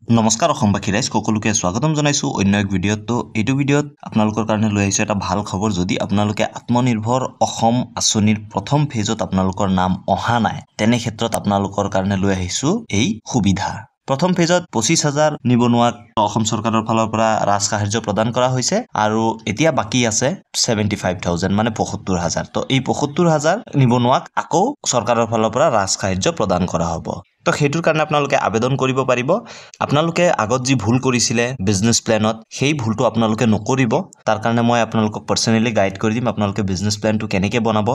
নমস্কাৰ অসমবাসী ৰাইজ সকলোকে স্বাগতম জনাইছো অন্য এক ভিডিঅ'ত। তো এইটো ভিডিঅ'ত আপোনালোকৰ কাৰণে লৈ আহিছো এটা ভাল খবৰ। যদি আপোনালোকে আত্মনিৰ্ভৰ অসম আঁচনিৰ প্ৰথম ফেজত আপোনালোকৰ নাম অহা নাই, তেনে ক্ষেত্ৰত আপোনালোকৰ কাৰণে লৈ আহিছো এই সুবিধা। প্ৰথম ফেজত 25,000 নিবনুৱাক অসম চৰকাৰৰ ফালৰ পৰা ৰাজসাহায্য প্ৰদান কৰা হৈছে আৰু এতিয়া বাকি আছে 75,000 মানে 75,000। তো এই 75,000 নিবনুৱাক আকৌ চৰকাৰৰ ফালৰ পৰা ৰাজসাহায্য প্ৰদান কৰা হ'ব। তো সেইটোৰ কাৰণে আপোনালোকে আবেদন কৰিব পাৰিব। আপোনালোকে আগত যি ভুল কৰিছিলে বিজনেছ প্লেনত, সেই ভুলটো আপোনালোকে নকৰিব। তাৰ কাৰণে মই আপোনালোকক পাৰ্সোনালি গাইড কৰি দিম আপোনালোকে বিজনেছ প্লেনটো কেনেকৈ বনাব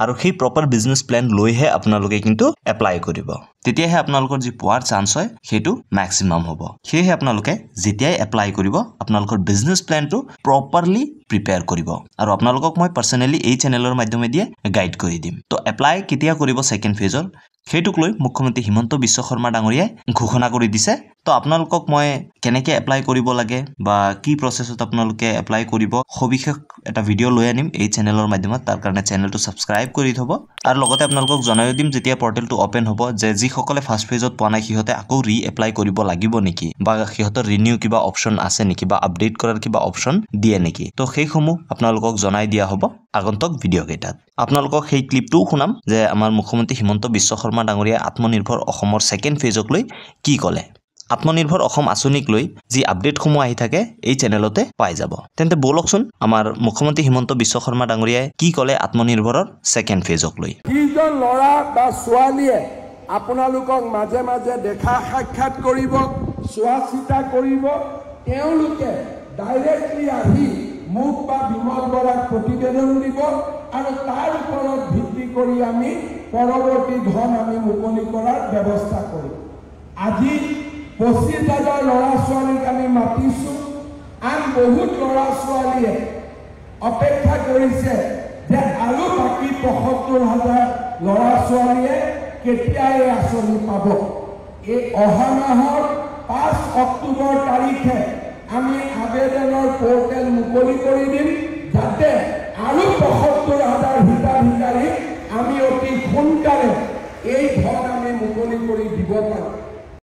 আৰু সেই প্ৰপাৰ বিজনেছ প্লেন লৈহে আপোনালোকে কিন্তু এপ্লাই কৰিব। তেতিয়াহে আপোনালোকৰ যি পোৱাৰ চান্স হয় সেইটো ম্যাক্সিমাম হ'ব। সেয়েহে আপোনালোকে যেতিয়াই এপ্লাই কৰিব আপোনালোকৰ বিজনেছ প্লেনটো প্ৰপাৰলি প্ৰিপেয়াৰ কৰিব আৰু আপোনালোকক মই পাৰ্সোনালি এই চেনেলৰ মাধ্যমেদি গাইড কৰি দিম। তো এপ্লাই কেতিয়া কৰিব সেকেন্ড ফেজৰ সেইটোক লৈ মুখ্যমন্ত্ৰী হিমন্ত বিশ্ব শৰ্মা ডাঙৰীয়াই ঘোষণা কৰি দিছে। তো আপোনালোকক মই কেনেকৈ এপ্লাই কৰিব লাগে বা কি প্ৰসেছত আপোনালোকে এপ্লাই কৰিব সবিশেষ এটা ভিডিঅ' লৈ আনিম এই চেনেলৰ মাধ্যমত। তাৰ কাৰণে চেনেলটো সাবস্ক্ৰাইব কৰি থব আৰু লগতে আপোনালোকক জনাই দিম যেতিয়া পৰ্টেলটো ওপেন হ'ব যে যিসকলে ফাৰ্ষ্ট ফেজত পোৱা নাই সিহঁতে আকৌ ৰি এপ্লাই কৰিব লাগিব নেকি বা সিহঁতৰ ৰিনিউ কিবা অপশ্যন আছে নেকি বা আপডেট কৰাৰ কিবা অপশ্যন দিয়ে নেকি। তো সেইসমূহ আপোনালোকক জনাই দিয়া হ'ব আগন্তুক ভিডিঅ' কেইটাত। আপোনালোকক সেই ক্লিপটোও শুনাম যে আমাৰ মুখ্যমন্ত্ৰী হিমন্ত বিশ্ব শৰ্মা ডাঙৰীয়াই আত্মনিৰ্ভৰ অসমৰ সেকেন্ড ফেজক লৈ কি ক'লে। আত্মনিৰ্ভৰ অসম আঁচনিক লৈ যি আপডেটসমূহ আহি থাকে এই চেনেলতে পাই যাব। তেন্তে বলকচোন আমাৰ মুখ্যমন্ত্ৰী হিমন্ত বিশ্ব শৰ্মা ডাঙৰীয়াই কি ক'লে আত্মনিৰ্ভৰৰ সেকেন্ড ফেজক লৈ। কিজন ল'ৰা বা ছোৱালীয়ে আপোনালোকক মাজে মাজে দেখা সাক্ষাৎ কৰিব, চোৱা চিতা কৰিব, তেওঁলোকে ডাইৰেক্টলি আহি মোক বা বিমল বৰাক প্ৰতিবেদন দিব আৰু তাৰ ওপৰত ভিত্তি কৰি আমি পৰৱৰ্তী ধন আমি মুকলি কৰাৰ ব্যৱস্থা কৰিম। আজি 25,000 ল'ৰা ছোৱালীক আমি মাতিছোঁ। আন বহুত ল'ৰা ছোৱালীয়ে অপেক্ষা কৰিছে যে আৰু বাকী 75,000 ল'ৰা ছোৱালীয়ে কেতিয়া এই আঁচনি পাব। এই অহা মাহৰ 5 অক্টোবৰ তাৰিখে আমি আবেদনৰ পোৰ্টেল মুকলি কৰি দিম যাতে আৰু 75,000 হিতাধিকাৰীক আমি অতি সোনকালে এই ধন আমি মুকলি কৰি দিব পাৰোঁ।